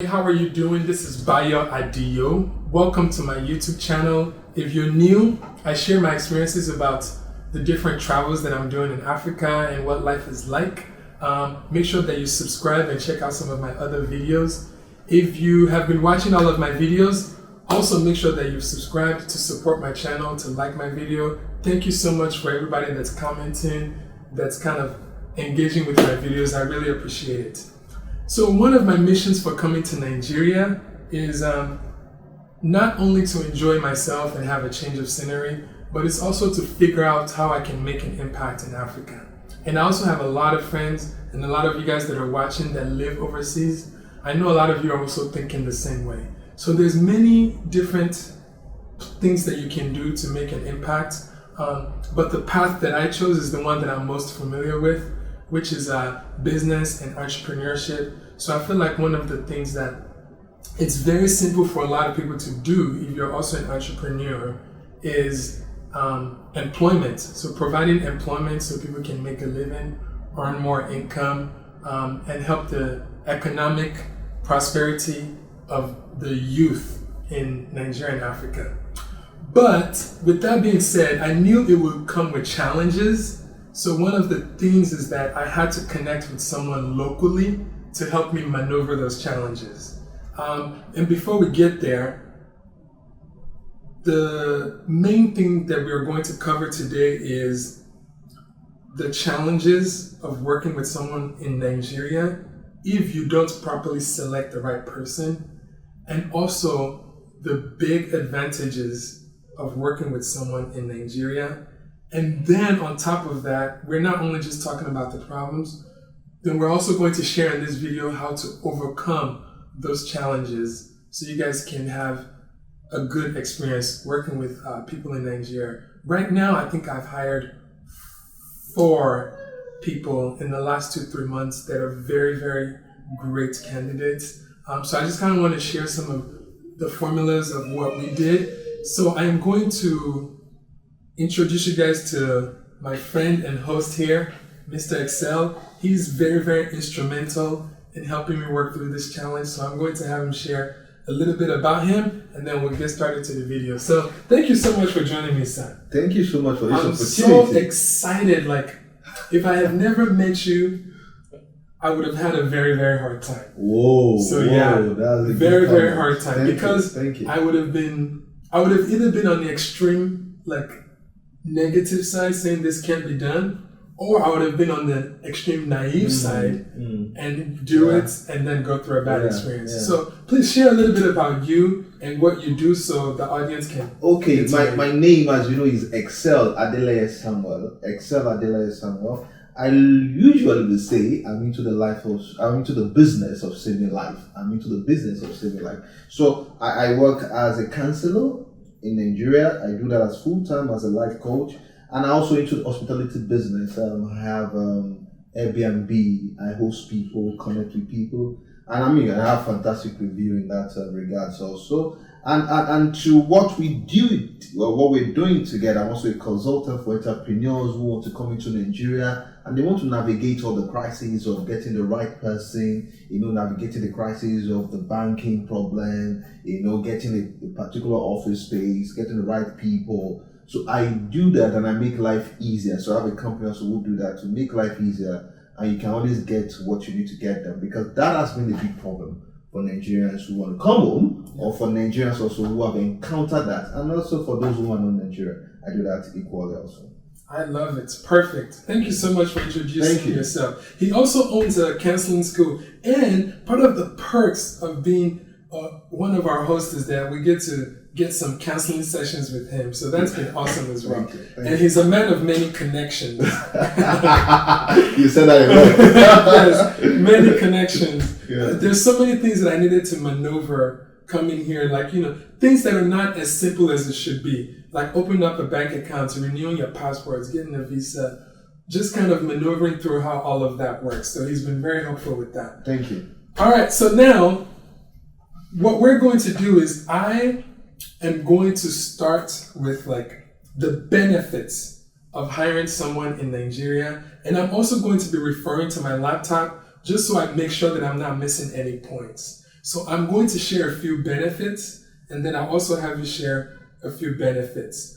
Hey, how are you doing? This is Bayo Adio. Welcome to my YouTube channel. If you're new, I share my experiences about the different travels that I'm doing in Africa and what life is like. Make sure that you subscribe and check out some of my other videos. If you have been watching all of my videos, also make sure that you've subscribed to support my channel, to like my video. Thank you so much for everybody that's commenting, that's kind of engaging with my videos. I really appreciate it. So one of my missions for coming to Nigeria is not only to enjoy myself and have a change of scenery, but it's also to figure out how I can make an impact in Africa. And I also have a lot of friends and a lot of you guys that are watching that live overseas. I know a lot of you are also thinking the same way. So there's many different things that you can do to make an impact. But the path that I chose is the one that I'm most familiar with, which is business and entrepreneurship. So I feel like one of the things that it's very simple for a lot of people to do if you're also an entrepreneur is employment. So providing employment so people can make a living, earn more income, and help the economic prosperity of the youth in Nigeria and Africa. But with that being said, I knew it would come with challenges. So one of the things is that I had to connect with someone locally to help me maneuver those challenges. And before we get there, the main thing that we are going to cover today is the challenges of working with someone in Nigeria if you don't properly select the right person, and also the big advantages of working with someone in Nigeria. And then on top of that, we're not only just talking about the problems, then we're also going to share in this video how to overcome those challenges so you guys can have a good experience working with people in Nigeria. Right now, I think I've hired 4 people in the last 2-3 months that are very, very great candidates. So I just kind of want to share some of the formulas of what we did. So I am going to introduce you guys to my friend and host here, Mr. Excel. He's very, very instrumental in helping me work through this challenge. So I'm going to have him share a little bit about him, and then we'll get started to the video. So thank you so much for joining me, son. Thank you so much for this opportunity. I'm so excited. Like, if I have never met you, I would have had a very, very hard time. Whoa. So yeah, that's a very, very hard time. Thank you. I would have either been on the extreme, like, negative side saying this can't be done, or I would have been on the extreme naive side and do it and then go through a bad experience. Yeah. So please share a little bit about you and what you do so the audience can. Okay, my name, as you know, is Excel Adeleye-Samuel. Excel Adeleye-Samuel. I usually will say I'm into the business of saving life. So I work as a counselor in Nigeria. I do that as full-time as a life coach, and I also into the hospitality business. I have Airbnb. I host people, connect with people, and I have fantastic review in that regards also. And to what we do, what we're doing together, I'm also a consultant for entrepreneurs who want to come into Nigeria and they want to navigate all the crises of getting the right person, navigating the crises of the banking problem, getting a particular office space, getting the right people. So I do that and I make life easier. So I have a company also who do that to make life easier, and you can always get what you need to get them, because that has been a big problem for Nigerians who want to come home, or for Nigerians also who have encountered that, and also for those who are not in Nigeria. I do that equally also. I love it. Perfect. Thank you so much for introducing yourself. He also owns a counseling school, and part of the perks of being one of our hosts is that we get to get some counseling sessions with him. So that's been awesome as well. Thank you. He's a man of many connections. You said that again. Yes, many connections. Yeah. There's so many things that I needed to maneuver coming here, like, things that are not as simple as it should be, like opening up a bank account, renewing your passports, getting a visa, just kind of maneuvering through how all of that works. So he's been very helpful with that. Thank you. All right, so now what we're going to do is I am going to start with the benefits of hiring someone in Nigeria, and I'm also going to be referring to my laptop just so I make sure that I'm not missing any points. So I'm going to share a few benefits, and then I'll also have you share a few benefits.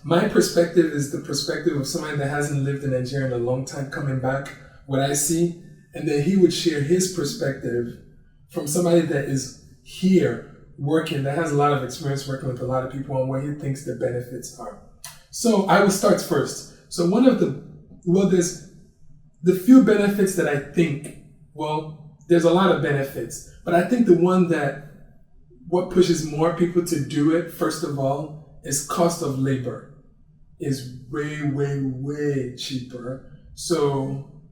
My perspective is the perspective of somebody that hasn't lived in Nigeria in a long time coming back, what I see, and then he would share his perspective from somebody that is here working, that has a lot of experience working with a lot of people on what he thinks the benefits are. So I will start first. So there's the few benefits that I think, there's a lot of benefits, but I think what pushes more people to do it, first of all, is cost of labor is way, way, way cheaper. So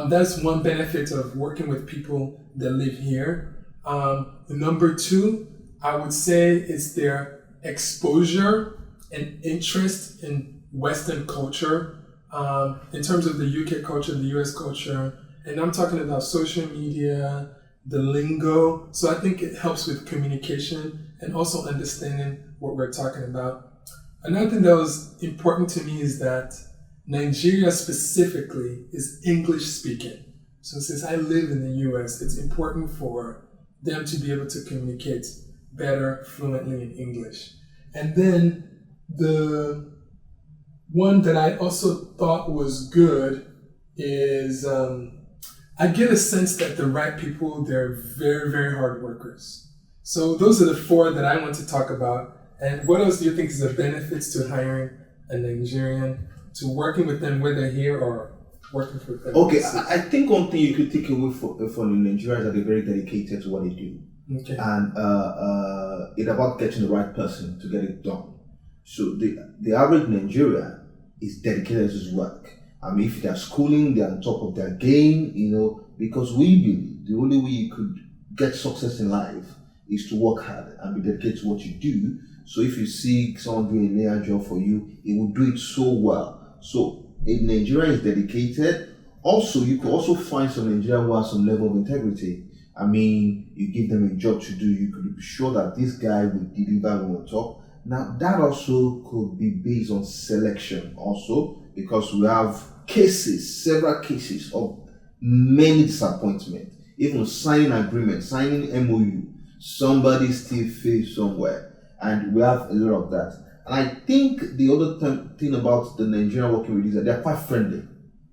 that's one benefit of working with people that live here. Number two, I would say it's their exposure and interest in Western culture, in terms of the UK culture, the US culture, and I'm talking about social media, the lingo. So I think it helps with communication and also understanding what we're talking about. Another thing that was important to me is that Nigeria specifically is English speaking. So since I live in the US, it's important for them to be able to communicate better, fluently in English. And then the one that I also thought was good is I get a sense that the right people, they're very, very hard workers. So those are the four that I want to talk about. And what else do you think is the benefits to hiring a Nigerian, to working with them whether they're here or working for them? Okay, I think one thing you could take away from the Nigerians is that they're very dedicated to what they do. Okay. And it's about getting the right person to get it done. So the average Nigerian is dedicated to his work. I mean, if they're schooling, they're on top of their game, because we believe the only way you could get success in life is to work hard and be dedicated to what you do. So if you see someone doing a layer job for you, it will do it so well. So a Nigerian is dedicated. Also, you could also find some Nigerian who has some level of integrity. I mean, you give them a job to do, you could be sure that this guy will deliver on top. Now, that also could be based on selection also, because we have several cases of many disappointments. Even signing agreement, signing MOU, somebody still fails somewhere. And we have a lot of that. And I think the other thing about the Nigerian working with is that they're quite friendly.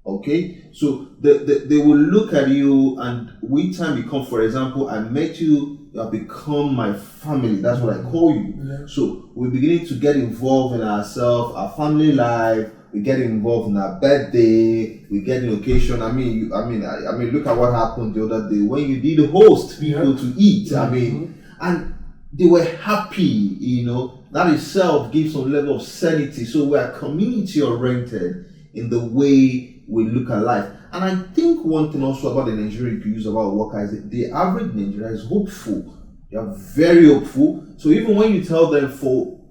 Okay? So they will look at you, and with time become, for example, I met you, you have become my family. That's what I call you. Yeah. So we're beginning to get involved in ourselves, our family life. We get involved in our birthday. We get in occasion. I mean, look at what happened the other day when you did host people to eat. I mean, and they were happy. That itself gives some level of sanity. So we are community oriented in the way we look at life. And I think one thing also about the Nigerian you could use about workers is the average Nigerian is hopeful. They are very hopeful. So even when you tell them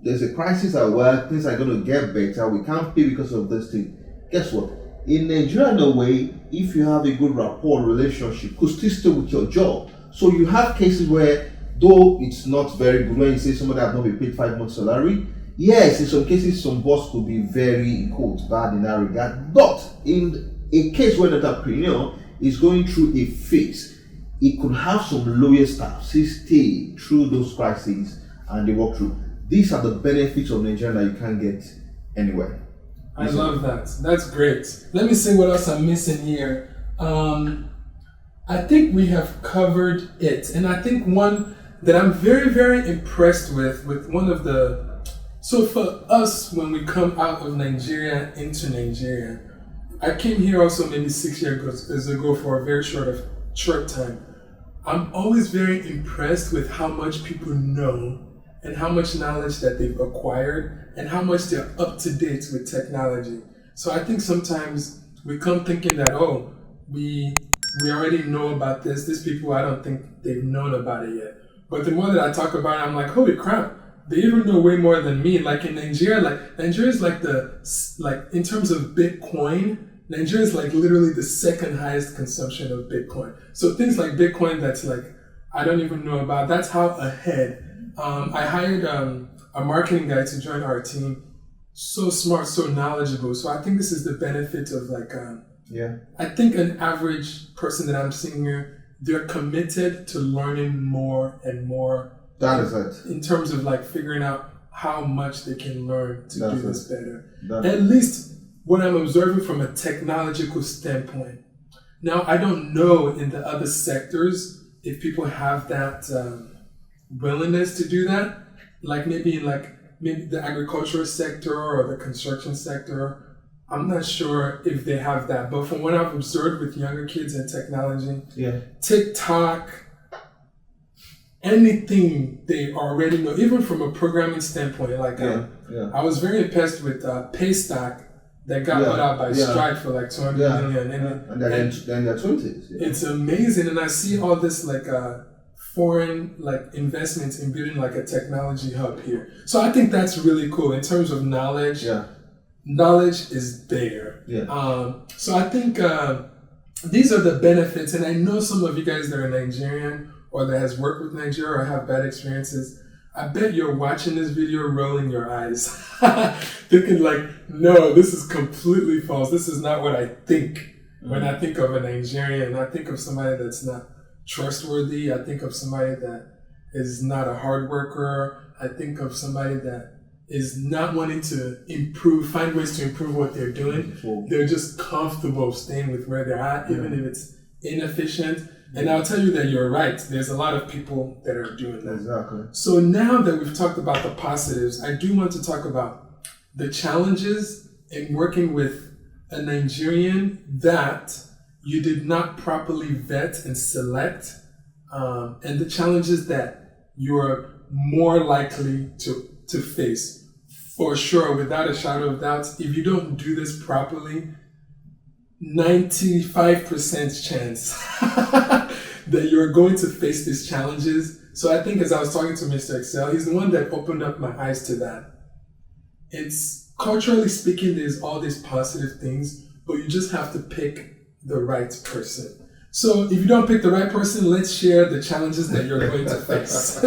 there's a crisis at work, things are going to get better, we can't pay because of this thing. Guess what? In Nigeria, in a way, if you have a good rapport relationship, you could still stay with your job. So you have cases where, though it's not very good when you say somebody has not been paid 5 months salary, yes, in some cases, some boss could be very, in quotes, bad in that regard. But in a case where an entrepreneur is going through a phase, it could have some loyal staff, stay through those crises and they walk through. These are the benefits of Nigeria that you can't get anywhere. I love that. That's great. Let me see what else I'm missing here. I think we have covered it. And I think one that I'm very, very impressed with one of the... So for us, when we come out of Nigeria into Nigeria, I came here also maybe 6 years ago for a very short time. I'm always very impressed with how much people know and how much knowledge that they've acquired and how much they're up to date with technology. So I think sometimes we come thinking that, we already know about this. These people, I don't think they've known about it yet. But the more that I talk about it, I'm like, holy crap, they even know way more than me. Like in Nigeria, Nigeria is like in terms of Bitcoin, Nigeria is like literally the second highest consumption of Bitcoin. So things like Bitcoin that's like, I don't even know about, that's how ahead. I hired a marketing guy to join our team. So smart, so knowledgeable. So I think this is the benefit of I think an average person that I'm seeing here, they're committed to learning more and more. That is it. In terms of like figuring out how much they can learn to do this better. That's At least what I'm observing from a technological standpoint. Now, I don't know in the other sectors if people have that willingness to do that. Like maybe in maybe the agricultural sector or the construction sector. I'm not sure if they have that. But from what I've observed with younger kids and technology, TikTok, anything they already know, even from a programming standpoint, I was very impressed with Paystack that got bought out by Stripe for like 200 million. And they're in their 20s. Yeah. It's amazing. And I see all this foreign investments in building like a technology hub here. So I think that's really cool in terms of knowledge. Yeah. Knowledge is there. Yeah. So I think these are the benefits. And I know some of you guys that are Nigerian or that has worked with Nigeria or have bad experiences, I bet you're watching this video rolling your eyes, thinking like, no, this is completely false. This is not what I think. When I think of a Nigerian, I think of somebody that's not trustworthy. I think of somebody that is not a hard worker. I think of somebody that is not wanting to improve, find ways to improve what they're doing. They're just comfortable staying with where they're at, even if it's inefficient. And I'll tell you that you're right. There's a lot of people that are doing that. Exactly. So now that we've talked about the positives, I do want to talk about the challenges in working with a Nigerian that you did not properly vet and select, and the challenges that you're more likely to face. For sure, without a shadow of doubt, if you don't do this properly, 95% chance that you're going to face these challenges. So I think as I was talking to Mr. Excel, he's the one that opened up my eyes to that. It's culturally speaking, there's all these positive things, but you just have to pick the right person. So if you don't pick the right person, let's share the challenges that you're going to face.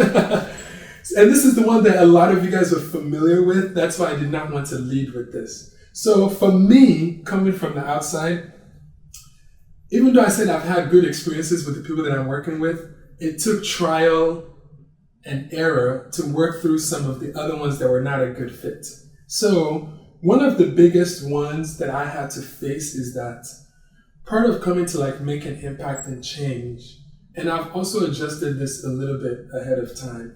And this is the one that a lot of you guys are familiar with. That's why I did not want to lead with this. So for me, coming from the outside, even though I said I've had good experiences with the people that I'm working with, it took trial and error to work through some of the other ones that were not a good fit. So one of the biggest ones that I had to face is that part of coming to make an impact and change, and I've also adjusted this a little bit ahead of time.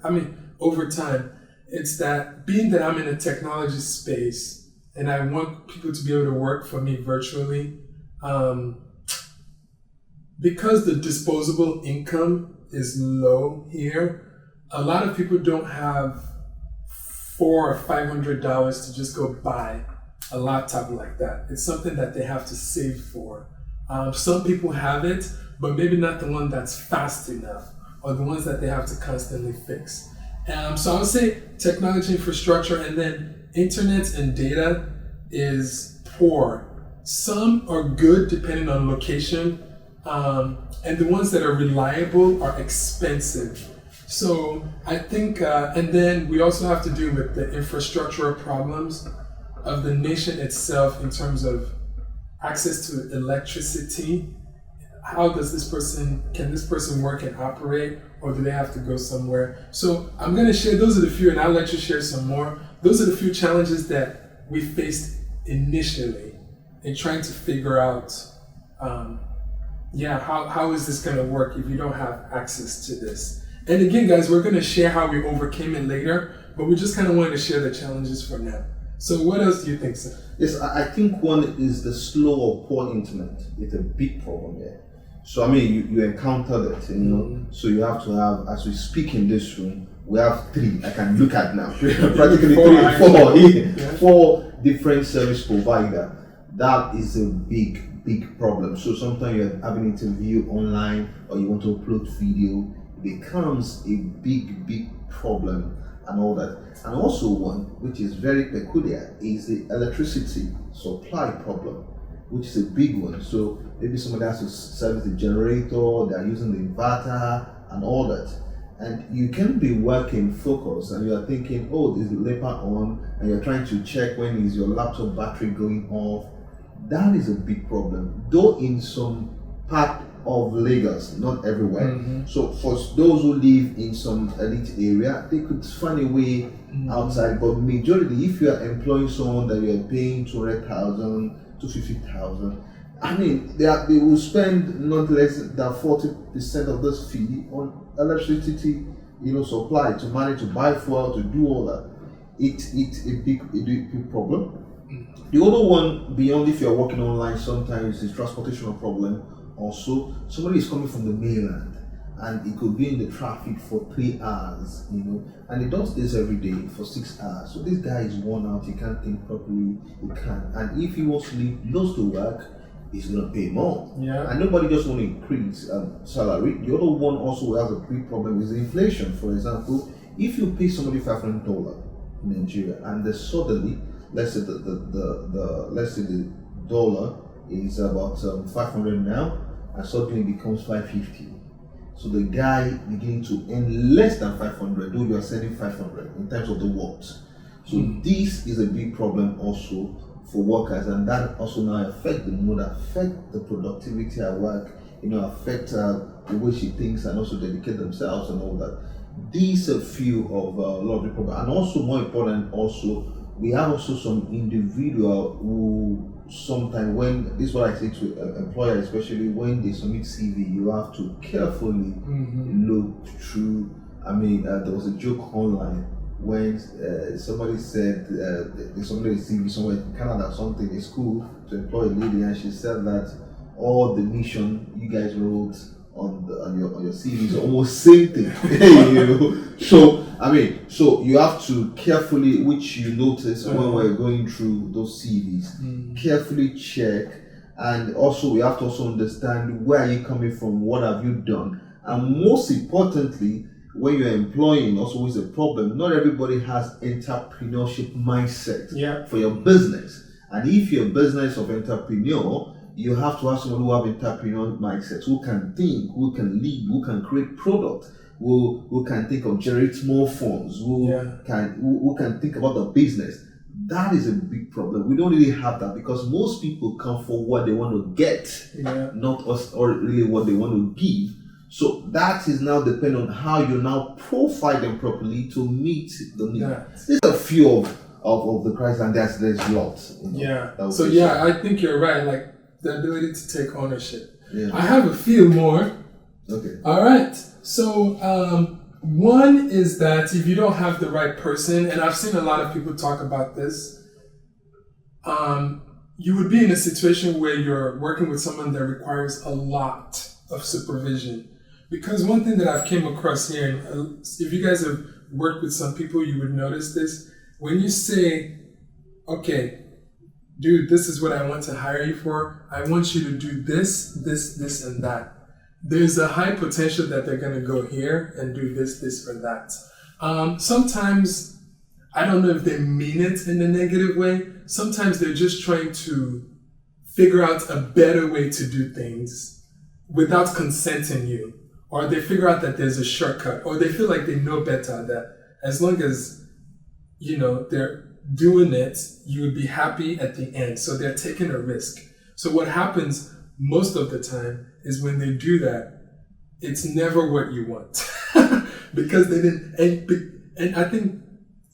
Over time, it's that being that I'm in a technology space, and I want people to be able to work for me virtually. Because the disposable income is low here, a lot of people don't have $400 or $500 to just go buy a laptop like that. It's something that they have to save for. Some people have it, but maybe not the one that's fast enough or the ones that they have to constantly fix. So I would say technology infrastructure and then internet and data is poor. Some are good depending on location, and the ones that are reliable are expensive. So I think, and then we also have to deal with the infrastructural problems of the nation itself in terms of access to electricity. How does can this person work and operate, or do they have to go somewhere? So I'm going to share, those are the few, and I'll let you share some more. Those are the few challenges that we faced initially in trying to figure out, how is this going to work if you don't have access to this? And again, guys, we're going to share how we overcame it later, but we just kind of wanted to share the challenges for now. So what else do you think, sir? Yes, I think one is the slow or poor internet. It's a big problem there. So you encountered it, So you have to have, as we speak in this room, we have 3 I can look at now. Practically 4 different service providers. That is a big problem. So sometimes you're having an interview online or you want to upload video, it becomes a big problem and all that. And also one, which is very peculiar, is the electricity supply problem, which is a big one. So maybe somebody has to service the generator, they're using the inverter and all that. And you can be working focused and you're thinking, oh, is the LEPA on? And you're trying to check when is your laptop battery going off. That is a big problem. Though in some part of Lagos, not everywhere. So for those who live in some elite area, they could find a way outside. But majority, if you are employing someone that you are paying 200,000 to 50,000, I mean, they will spend not less than 40% of this fee on electricity, supply, to manage, to buy fuel, to do all that. It's a big problem. The other one, beyond if you're working online, sometimes is transportation problem. Also, somebody is coming from the mainland and it could be in the traffic for 3 hours, and he does this every day for 6 hours. So this guy is worn out, he can't think properly, he can't. And if he wants to leave close to work, he's going to pay more. Yeah. And nobody just want to increase salary. The other one also has a big problem is inflation. For example, if you pay somebody $500 in Nigeria and then suddenly, let's say the dollar is about 500 now, and suddenly it becomes 550. So the guy beginning to earn less than 500, though you are sending 500 in terms of the works. So this is a big problem also for workers, and that also now affect the mood, affect the productivity at work, affect the way she thinks, and also dedicate themselves and all that. These are few of a lot of the problems, and also more important, also we have also some individual who sometimes, when this is what I say to employers, especially when they submit CV, you have to carefully look through. I mean, there was a joke online when somebody said somebody CV somewhere in Canada or something, a school to employ a lady, and she said that all the mission you guys wrote on your CV is almost same thing. So I mean, so you have to carefully, which you notice when we're going through those CVs, carefully check, and also we have to also understand where are you coming from, what have you done, and most importantly, when you're employing, also is a problem. Not everybody has entrepreneurship mindset for your business, and if your business of entrepreneur, you have to have someone who have entrepreneurial mindset, who can think, who can lead, who can create product, who can think of generate more funds, who can think about the business. That is a big problem. We don't really have that because most people come for what they want to get, not us or really what they want to give. So that is now dependent on how you now profile them properly to meet the need. These are a few of the crises, and there's lots. So I think you're right. Like the ability to take ownership. I have a few more. Okay. All right. So one is that if you don't have the right person, and I've seen a lot of people talk about this, you would be in a situation where you're working with someone that requires a lot of supervision. Because one thing that I've came across here, and if you guys have worked with some people, you would notice this. When you say, okay, dude, this is what I want to hire you for. I want you to do this, this, and that. There's a high potential that they're going to go here and do this, or that. Sometimes, I don't know if they mean it in a negative way. Sometimes they're just trying to figure out a better way to do things without consenting you. Or they figure out that there's a shortcut. Or they feel like they know better, that as long as, they're doing it, you would be happy at the end. So they're taking a risk. So what happens most of the time is when they do that, it's never what you want. Because they didn't, and I think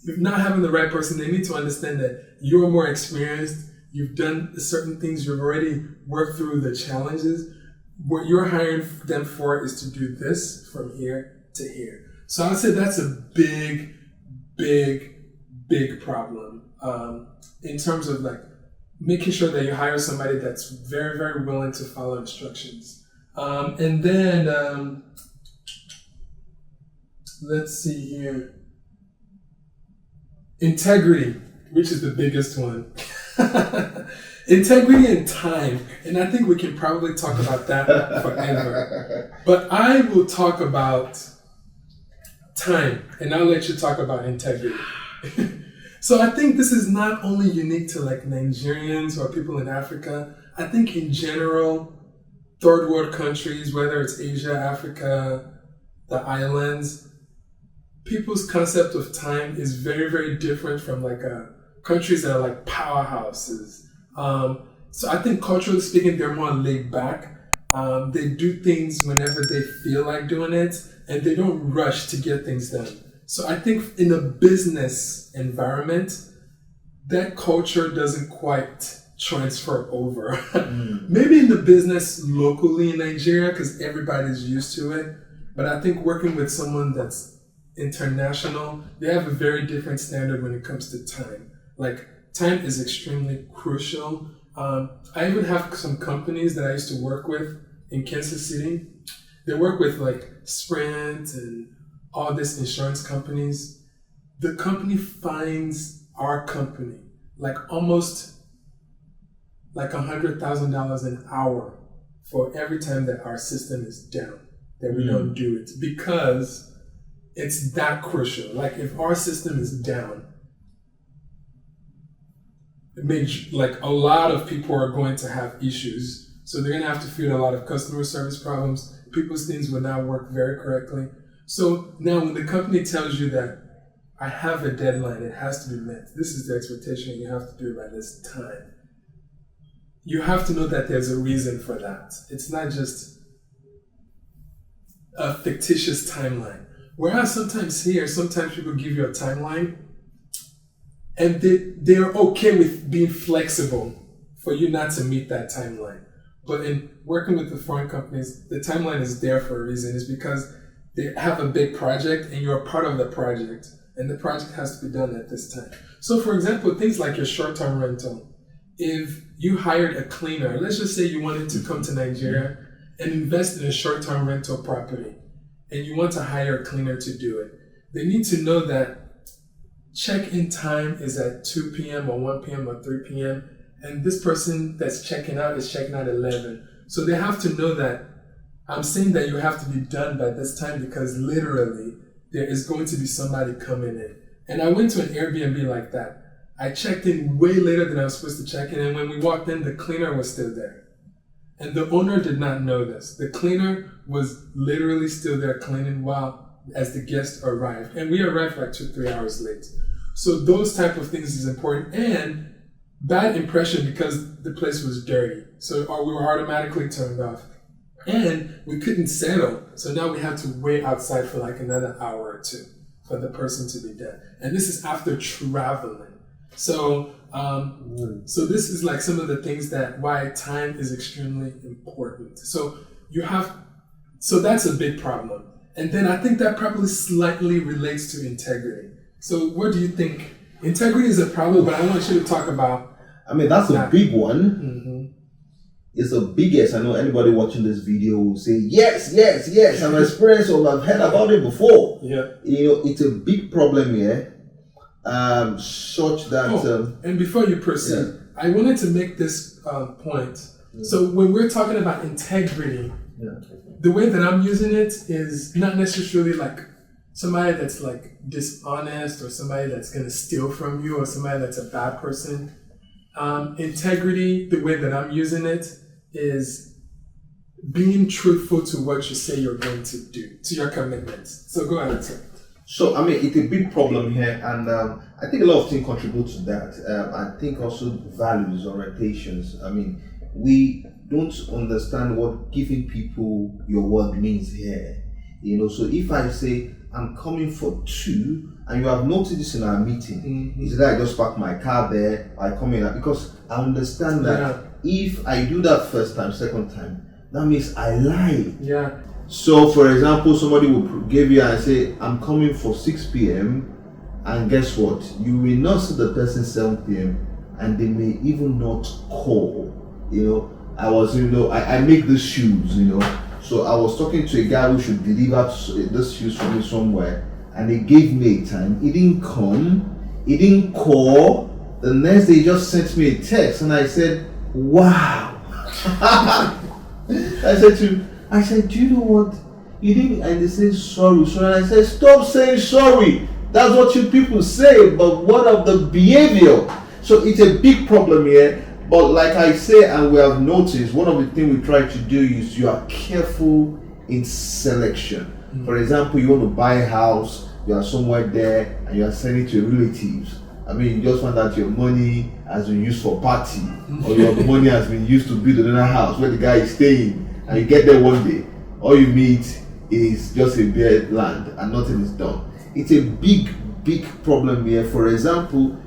if not having the right person, they need to understand that you're more experienced, you've done certain things, you've already worked through the challenges. What you're hiring them for is to do this from here to here. So I would say that's a big problem in terms of like making sure that you hire somebody that's very, very willing to follow instructions. And then let's see here. Integrity, which is the biggest one. Integrity and time. And I think we can probably talk about that forever. But I will talk about time, and I'll let you talk about integrity. So I think this is not only unique to like Nigerians or people in Africa. I think in general, third world countries, whether it's Asia, Africa, the islands, people's concept of time is very, very different from like countries that are like powerhouses. So I think culturally speaking, they're more laid back. They do things whenever they feel like doing it, and they don't rush to get things done. So I think in a business environment, that culture doesn't quite transfer over. Maybe in the business locally in Nigeria, because everybody's used to it. But I think working with someone that's international, they have a very different standard when it comes to time. Like, time is extremely crucial. I even have some companies that I used to work with in Kansas City. They work with like Sprint and all these insurance companies. The company finds our company like almost like $100,000 an hour for every time that our system is down, that we don't do it, because it's that crucial. Like, if our system is down, it makes like a lot of people are going to have issues. So they're going to have to field a lot of customer service problems. People's things will not work very correctly. So now when the company tells you that I have a deadline, it has to be met, this is the expectation, and you have to do it by this time, you have to know that there's a reason for that. It's not just a fictitious timeline. Whereas sometimes people give you a timeline and they're okay with being flexible for you not to meet that timeline. But in working with the foreign companies, the timeline is there for a reason. It's because they have a big project and you're a part of the project, and the project has to be done at this time. So for example, things like your short-term rental. If you hired a cleaner, let's just say you wanted to come to Nigeria and invest in a short-term rental property, and you want to hire a cleaner to do it, they need to know that check-in time is at 2 p.m. or 1 p.m. or 3 p.m. and this person that's checking out is checking out at 11. So they have to know that I'm saying that you have to be done by this time because literally there is going to be somebody coming in. And I went to an Airbnb like that. I checked in way later than I was supposed to check in, and when we walked in, the cleaner was still there. And the owner did not know this. The cleaner was literally still there cleaning as the guests arrived. And we arrived like 2-3 hours late. So those type of things is important. And bad impression because the place was dirty. So we were automatically turned off. And we couldn't settle. So now we had to wait outside for like another hour or two for the person to be done. And this is after traveling. So this is like some of the things why time is extremely important. So that's a big problem. And then I think that probably slightly relates to integrity. So what do you think? Integrity is a problem, but I want you to talk about. I mean, that's a big one. Mm-hmm. It's the biggest. I know anybody watching this video will say, yes, I'm experienced or I've heard about it before. Yeah. It's a big problem here. Such that... and before you proceed, I wanted to make this point. Yeah. So when we're talking about integrity, the way that I'm using it is not necessarily like somebody that's like dishonest or somebody that's going to steal from you or somebody that's a bad person. Integrity, the way that I'm using it, is being truthful to what you say you're going to do, to your commitments. So go ahead, sir. So, I mean, it's a big problem here, and I think a lot of things contribute to that. I think also values, orientations. I mean, we don't understand what giving people your word means here. So if I say, I'm coming for 2, and you have noticed this in our meeting, it's that I just park my car there, I come in, because I understand that if I do that first time, second time, that means I lie. Yeah. So, for example, somebody will give you and say, I'm coming for 6 p.m. and guess what? You will not see the person 7 p.m. and they may even not call. I make these shoes, So I was talking to a guy who should deliver these shoes for me somewhere, and he gave me a time. He didn't come. He didn't call. The next day he just sent me a text and I said, wow. I said, do you know what? You didn't, and they said, sorry. And I said, stop saying sorry. That's what you people say, but what of the behavior? So it's a big problem here. But like I say, and we have noticed, one of the things we try to do is you are careful in selection. For example, you want to buy a house, you are somewhere there, and you are sending it to your relatives. I mean, you just find out your money has been used for party, or your money has been used to build another house where the guy is staying. and you get there one day, all you meet is just a bare land and nothing is done. It's a big problem here. For example,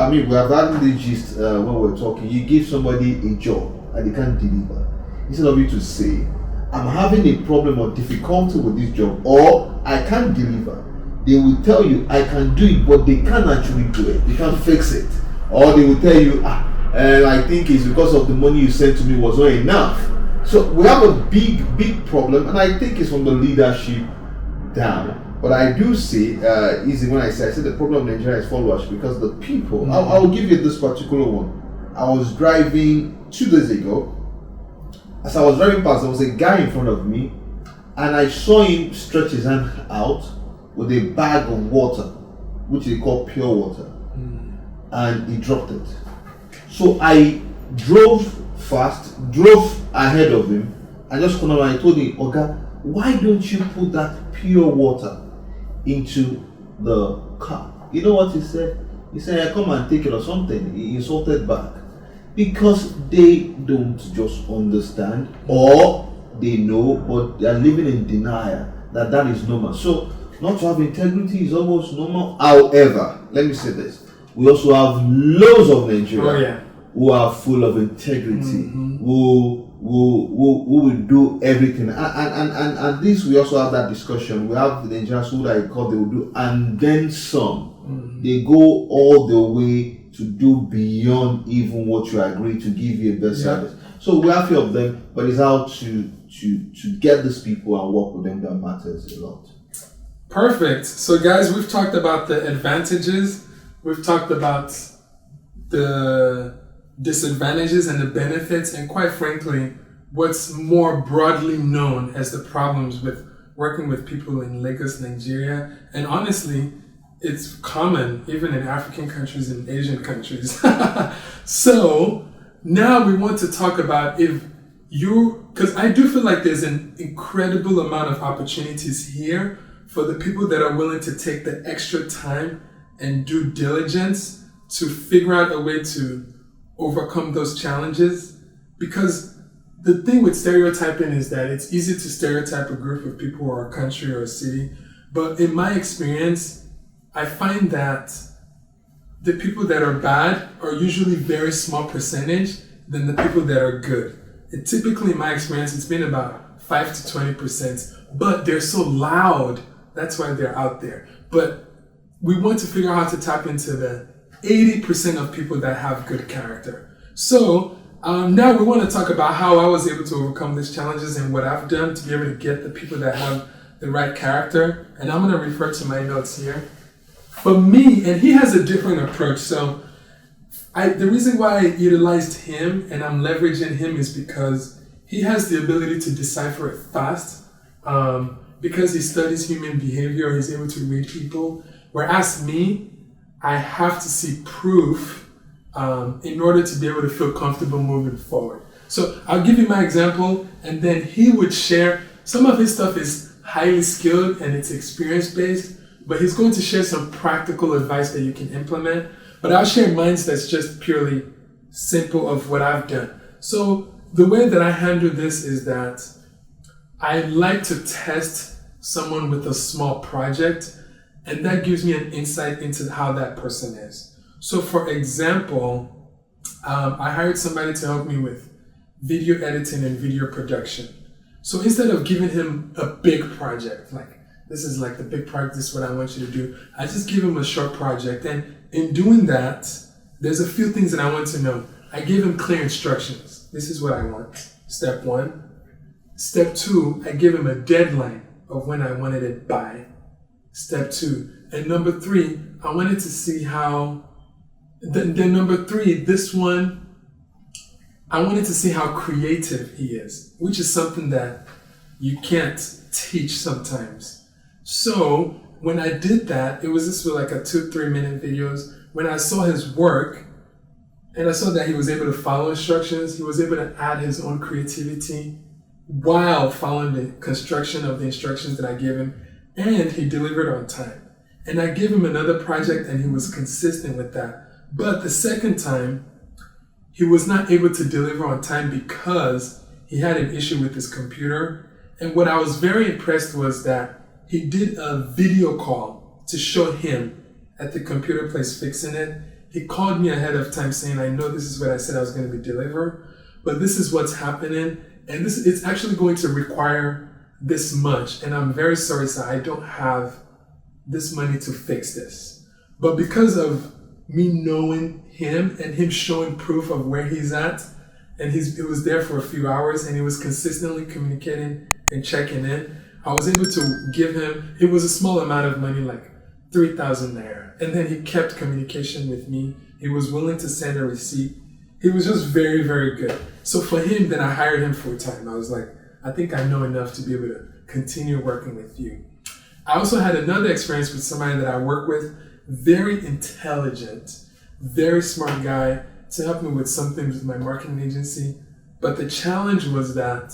we have had the gist when we're talking. You give somebody a job and they can't deliver. Instead of you to say, I'm having a problem or difficulty with this job, or I can't deliver, they will tell you, I can do it, but they can't actually do it. They can't fix it. Or they will tell you, I think it's because of the money you sent to me was not enough. So we have a big problem, and I think it's from the leadership down. But I do say, easy when I say the problem of Nigeria is followers, because the people, I will give you this particular one. I was driving 2 days ago. As I was driving past, there was a guy in front of me, and I saw him stretch his hand out with a bag of water, which they call pure water, and he dropped it. So I drove ahead of him, and just come around. I told him, Oga, why don't you put that pure water into the car? You know what he said? He said, I come and take it or something. He insulted back. Because they don't just understand, or they know, but they are living in denial that is normal. So not to have integrity is almost normal. However, let me say this. We also have loads of Nigerians who are full of integrity, who will do everything. And this, we also have that discussion. We have the Nigerians who I call they will do and then some. They go all the way to do beyond even what you agree to give you a best service. So we have few of them, but it's how to get these people and work with them that matters a lot. Perfect. So guys, we've talked about the advantages, we've talked about the disadvantages and the benefits, and quite frankly, what's more broadly known as the problems with working with people in Lagos, Nigeria. And honestly, it's common even in African countries and Asian countries. So now we want to talk about because I do feel like there's an incredible amount of opportunities here for the people that are willing to take the extra time and due diligence to figure out a way to overcome those challenges. Because the thing with stereotyping is that it's easy to stereotype a group of people or a country or a city. But in my experience, I find that the people that are bad are usually very small percentage than the people that are good. And typically, in my experience, it's been about 5 to 20%, but they're so loud, that's why they're out there. But we want to figure out how to tap into the 80% of people that have good character. So now we want to talk about how I was able to overcome these challenges and what I've done to be able to get the people that have the right character. And I'm going to refer to my notes here. For me, and he has a different approach. So the reason why I utilized him and I'm leveraging him is because he has the ability to decipher it fast. Because he studies human behavior, he's able to read people. Whereas me, I have to see proof in order to be able to feel comfortable moving forward. So I'll give you my example, and then he would share. Some of his stuff is highly skilled and it's experience-based, but he's going to share some practical advice that you can implement. But I'll share mine that's just purely simple of what I've done. So the way that I handle this is that I like to test someone with a small project, and that gives me an insight into how that person is. So for example, I hired somebody to help me with video editing and video production. So instead of giving him a big project, like this is like the big project, this is what I want you to do, I just give him a short project. And in doing that, there's a few things that I want to know. I give him clear instructions. This is what I want. Step 1. Step 2, I give him a deadline of when I wanted it by. Step 2. And number 3, I wanted to see how, then number 3, this one, I wanted to see how creative he is, which is something that you can't teach sometimes. So when I did that, it was just like a 2-3 minute videos. When I saw his work and I saw that he was able to follow instructions, he was able to add his own creativity while following the construction of the instructions that I gave him, and he delivered on time. And I gave him another project and he was consistent with that. But the second time, he was not able to deliver on time because he had an issue with his computer. And what I was very impressed was that he did a video call to show him at the computer place fixing it. He called me ahead of time saying, I know this is what I said I was going to be delivered, but this is what's happening. And it's actually going to require this much. And I'm very sorry, sir, I don't have this money to fix this. But because of me knowing him and him showing proof of where he's at, and it was there for a few hours and he was consistently communicating and checking in, I was able to give him, it was a small amount of money, like 3,000 naira. And then he kept communication with me. He was willing to send a receipt. He was just very, very good. So for him, then I hired him full time. I was like, I think I know enough to be able to continue working with you. I also had another experience with somebody that I work with, very intelligent, very smart guy, to help me with something with my marketing agency. But the challenge was that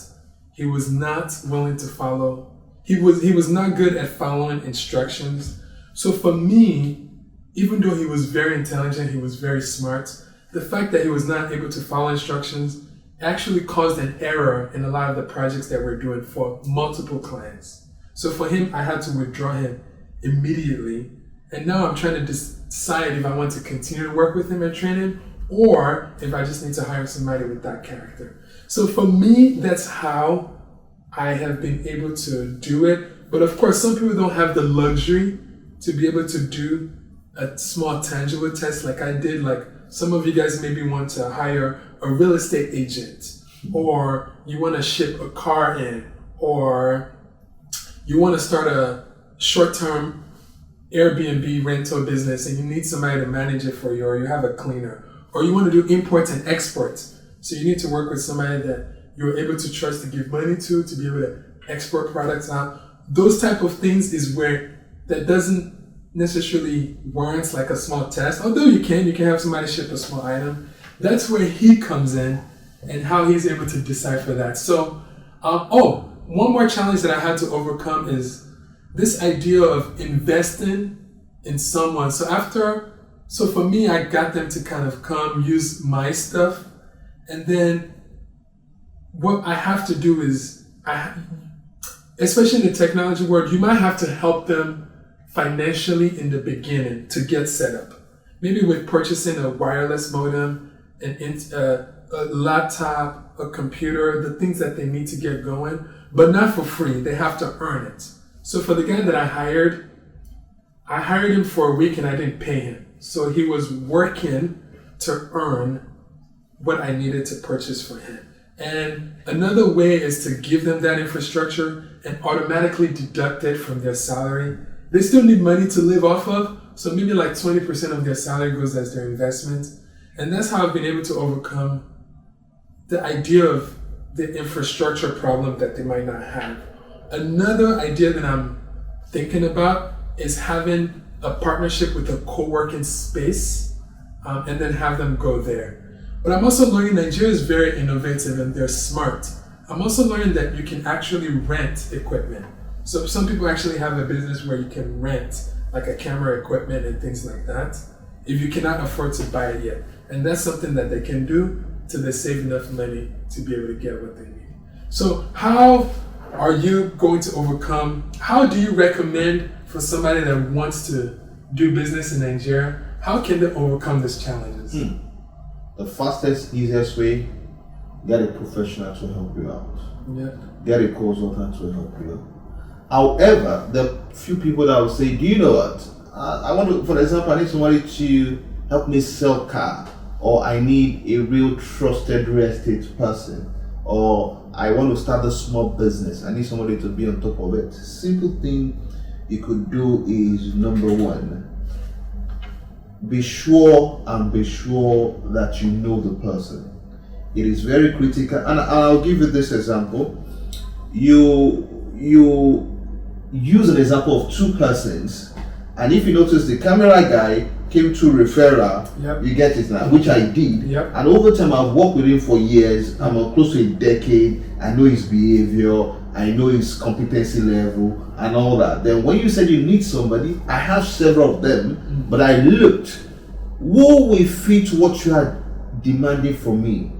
he was not willing to follow. He was not good at following instructions. So for me, even though he was very intelligent, he was very smart, the fact that he was not able to follow instructions actually caused an error in a lot of the projects that we're doing for multiple clients. So for him, I had to withdraw him immediately. And now I'm trying to decide if I want to continue to work with him and train him, or if I just need to hire somebody with that character. So for me, that's how I have been able to do it. But of course, some people don't have the luxury to be able to do a small tangible test like I did. Like some of you guys maybe want to hire a real estate agent, or you want to ship a car in, or you want to start a short-term Airbnb rental business and you need somebody to manage it for you, or you have a cleaner, or you want to do imports and exports. So you need to work with somebody that you're able to trust to give money to be able to export products out. Those type of things is where that doesn't necessarily warrant like a small test, although you can have somebody ship a small item. That's where he comes in and how he's able to decipher that. So, one more challenge that I had to overcome is this idea of investing in someone. So for me, I got them to kind of come use my stuff. And then what I have to do is, especially in the technology world, you might have to help them financially in the beginning to get set up. Maybe with purchasing a wireless modem, a laptop, a computer, the things that they need to get going, but not for free. They have to earn it. So for the guy that I hired him for a week and I didn't pay him. So he was working to earn what I needed to purchase for him. And another way is to give them that infrastructure and automatically deduct it from their salary. They still need money to live off of, so maybe like 20% of their salary goes as their investment. And that's how I've been able to overcome the idea of the infrastructure problem that they might not have. Another idea that I'm thinking about is having a partnership with a co-working space and then have them go there. But I'm also learning Nigeria is very innovative and they're smart. I'm also learning that you can actually rent equipment. So some people actually have a business where you can rent like a camera equipment and things like that if you cannot afford to buy it yet. And that's something that they can do till they save enough money to be able to get what they need. So how are you going to overcome, how do you recommend for somebody that wants to do business in Nigeria, how can they overcome these challenges? The fastest, easiest way, get a professional to help you out. Yeah. Get a consultant to help you out. However, there are few people that will say, do you know what? I want to, for example, I need somebody to help me sell car, or I need a real trusted real estate person, or I want to start a small business. I need somebody to be on top of it. Simple thing you could do is, number one, be sure that you know the person. It is very critical, and I'll give you this example. You use an example of two persons, and if you notice the camera guy came to referral, yep. You get it now, which I did. Yep. And over time I've worked with him for years. I'm close to a decade. I know his behavior, I know his competency level and all that. Then when you said you need somebody, I have several of them, but I looked, who will fit what you are demanding from me?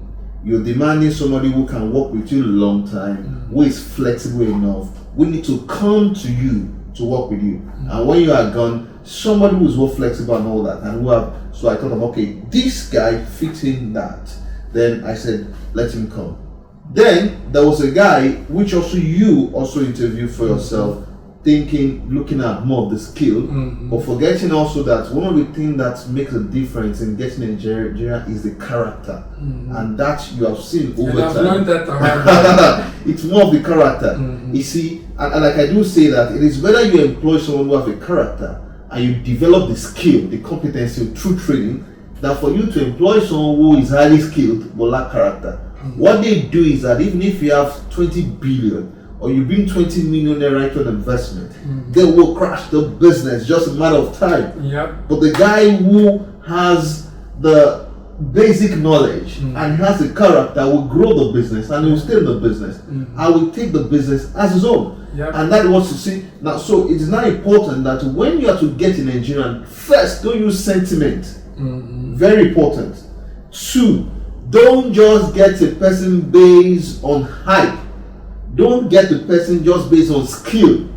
you're demanding somebody who can work with you a long time, who is flexible enough, we need to come to you to work with you. And when you are gone, somebody who is more flexible and all that, and who have, so I thought of, okay, this guy fits in that. Then I said, let him come. Then there was a guy which also you also interviewed for yourself, thinking, looking at more of the skill, but forgetting also that one of the things that makes a difference in getting in Nigeria is the character, and that you have seen over time. I've learned that the hard way. It's more of the character. You see, and like I do say that it is better you employ someone who has a character and you develop the skill, the competency through training, than for you to employ someone who is highly skilled but lack character. What they do is that even if you have 20 billion or you bring 20 million naira into an investment, they will crash the business just a matter of time. Yep. But the guy who has the basic knowledge and has the character will grow the business and will stay in the business and will take the business as his own. Yep. And that wants to see now. So it is now important that when you are to get in Nigerian, first don't use sentiment. Very important. Two, don't just get a person based on hype. Don't get the person just based on skill,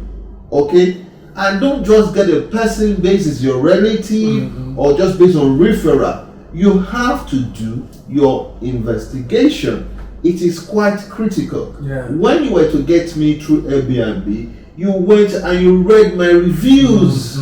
okay? And don't just get a person based on your relative or just based on referral. You have to do your investigation. It is quite critical. Yeah. When you were to get me through Airbnb, you went and you read my reviews.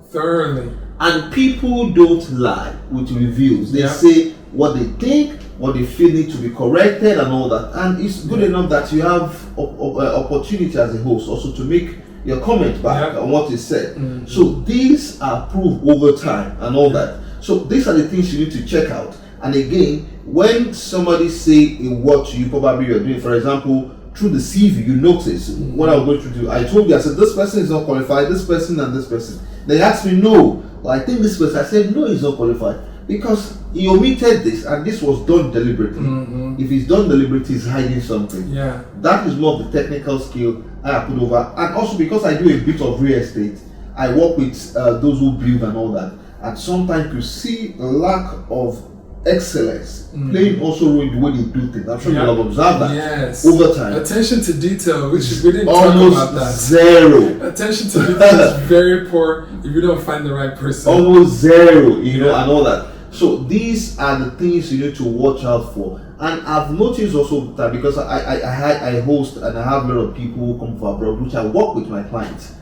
Thoroughly. And people don't lie with reviews. They say what they think, what they feel need to be corrected and all that. And it's good enough that you have opportunity as a host also to make your comment back on what is said. So these are proved over time and all that. So these are the things you need to check out. And again, when somebody say a word to you, probably you're doing, for example, through the CV, you notice what I'm going to do. I told you, I said, this person is not qualified, this person and this person. They asked me, no. Well, I think this person, I said, no, he's not qualified. Because he omitted this and this was done deliberately. If it's done deliberately, he's hiding something. Yeah. That is more of the technical skill I have put over. And also because I do a bit of real estate, I work with those who build and all that. And sometimes you see a lack of excellence playing also role in the way they do things. I'm sure you have observed that over time. Attention to detail, which we didn't almost talk about that. Zero. Attention to detail is very poor if you don't find the right person. Almost zero, you know, and all that. So these are the things you need to watch out for. And I've noticed also that because I host and I have a lot of people who come from abroad, which I work with my clients.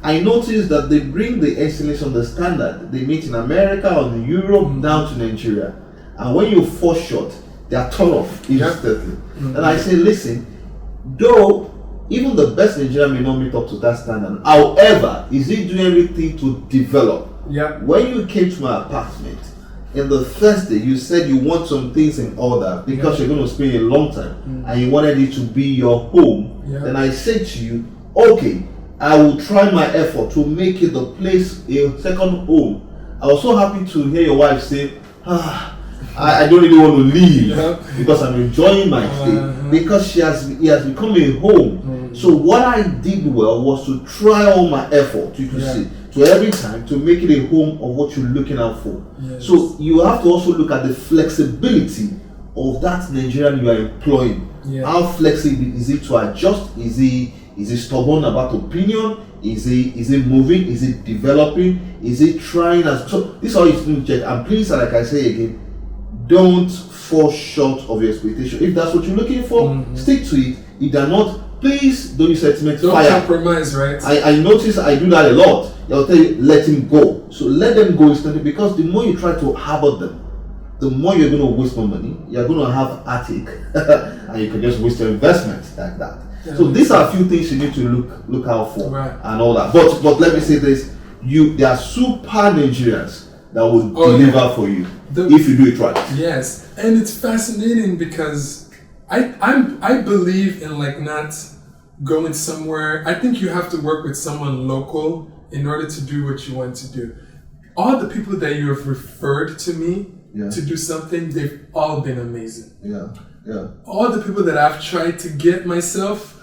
I noticed that they bring the excellence on the standard they meet in America or in Europe down to Nigeria. And when you fall short, they are torn off instantly. And I say, listen, though even the best Nigerian may not meet up to that standard, however, is he doing everything to develop? When you came to my apartment, in the first day, you said you want some things in order because you're going to spend a long time and you wanted it to be your home. Then I said to you, okay, I will try my effort to make it the place a second home. I was so happy to hear your wife say, I don't really want to leave because I'm enjoying my stay because it has become a home. So what I did well was to try all my effort, you can see, to every time to make it a home of what you're looking out for. So you have to also look at the flexibility of that Nigerian you are employing. How flexible is it to adjust? Is he stubborn about opinion? Is he moving? Is he developing? Is he trying? So this is how you need to check. And please, like I say again, don't fall short of your expectation. If that's what you're looking for, stick to it. If they're not, please don't use sentiment. Don't compromise, right? I notice I do that a lot. They'll tell you, let him go. So let them go instantly, because the more you try to harbor them, the more you're going to waste more money. You're going to have attic, and you can just waste your investment like that. So these are a few things you need to look out for and all that. But let me say this: there are super Nigerians that will deliver for you if you do it right. Yes, and it's fascinating because I believe in not going somewhere. I think you have to work with someone local in order to do what you want to do. All the people that you have referred to me to do something, they've all been amazing. All the people that I've tried to get myself,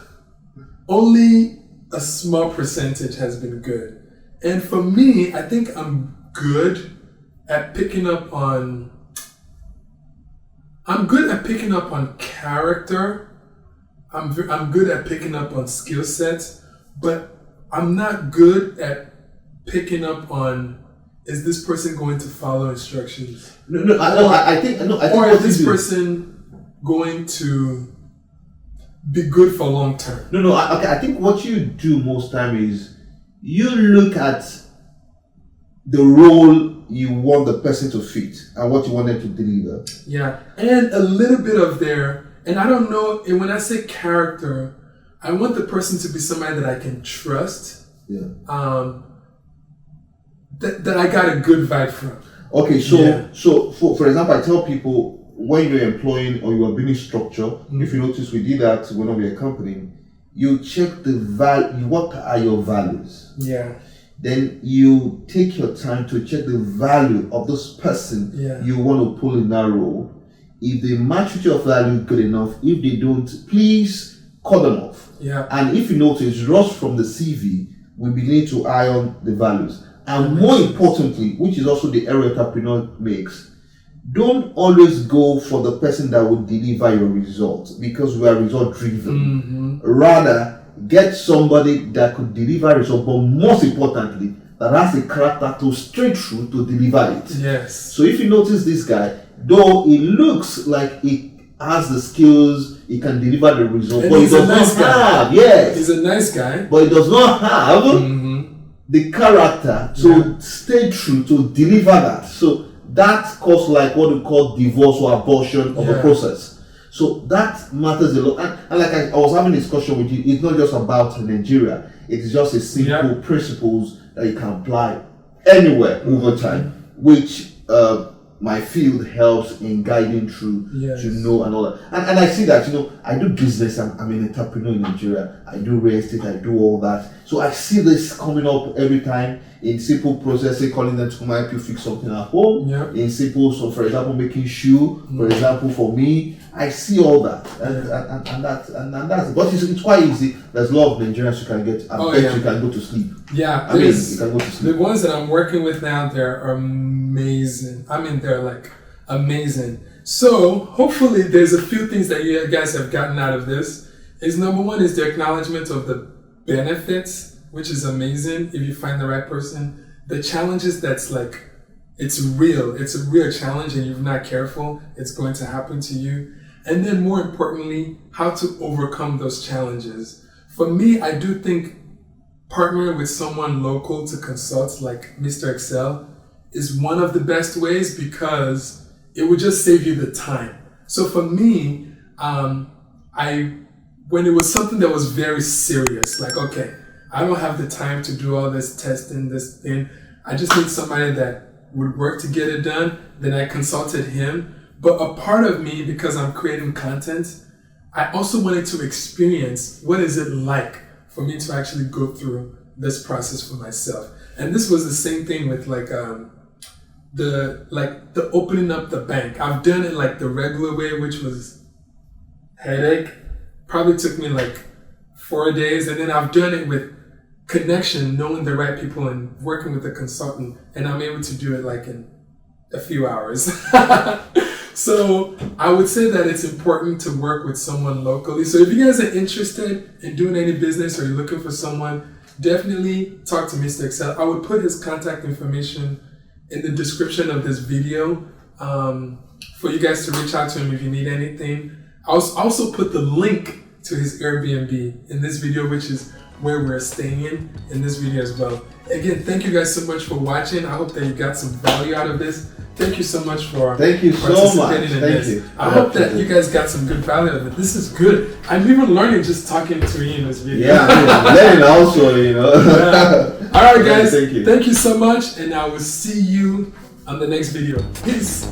only a small percentage has been good. And for me, I think I'm good at picking up on I'm good at picking up on character. I'm good at picking up on skill sets, but I'm not good at picking up on, is this person going to follow instructions? I think is this person going to be good for long term? I think what you do most time is you look at the role you want the person to fit and what you want them to deliver. Yeah, and a little bit of and I don't know, and when I say character, I want the person to be somebody that I can trust. Yeah. That I got a good vibe from. Okay, so for example, I tell people when you're employing or you are building structure, if you notice we did that whenever you're accompanying, you check the value, what are your values? Yeah. Then you take your time to check the value of this person you want to pull in that role. If they match with your value, good enough. If they don't, please cut them off. Yeah. And if you notice, right from the CV, we begin to iron the values. And more importantly, which is also the error entrepreneur makes, don't always go for the person that will deliver your results because we are result driven. Rather, get somebody that could deliver results, but most importantly, that has the character to straight through to deliver it. Yes. So if you notice this guy, though it looks like he has the skills, he can deliver the result, and but he does not have. Yes. He's a nice guy. But he does not have the character to stay true to deliver that. So that causes like what we call divorce or abortion of a process. So that matters a lot. And like I was having a discussion with you, it's not just about Nigeria. It's just a simple principles that you can apply anywhere over time, which my field helps in guiding through to know and all that. And I see that, I do business. I'm an entrepreneur in Nigeria. I do real estate. I do all that. So I see this coming up every time in simple processing, calling them to come help you fix something at home. In simple, so for example, making shoe. For example, for me, I see all that, and that's. But it's quite easy. There's a lot of Nigerians you can get. You can go to sleep. Yeah, you can go to sleep. The ones that I'm working with now, they're amazing. They're like amazing. So hopefully, there's a few things that you guys have gotten out of this. Number one is the acknowledgement of the benefits, which is amazing if you find the right person. The challenges, that's like, it's real. It's a real challenge, and if you're not careful, it's going to happen to you. And then more importantly, how to overcome those challenges. For me, I do think partnering with someone local to consult, like Mr. Excel, is one of the best ways because it would just save you the time. So for me, when it was something that was very serious, like, okay, I don't have the time to do all this testing, this thing. I just need somebody that would work to get it done. Then I consulted him. But a part of me, because I'm creating content, I also wanted to experience what is it like for me to actually go through this process for myself. And this was the same thing with the opening up the bank. I've done it like the regular way, which was headache. Probably took me like 4 days, and then I've done it with connection, knowing the right people and working with a consultant, and I'm able to do it like in a few hours. So I would say that it's important to work with someone locally. So if you guys are interested in doing any business or you're looking for someone, definitely talk to Mr. Excel. I would put his contact information in the description of this video for you guys to reach out to him if you need anything. I'll also put the link to his Airbnb in this video, which is where we're staying in this video as well. Again, thank you guys so much for watching. I hope that you got some value out of this. Thank you so much for participating in this. I hope that you guys got some good value out of it. This is good. I'm even learning just talking to you in this video. Yeah, learning also, All right, guys. Thank you so much, and I will see you on the next video. Peace.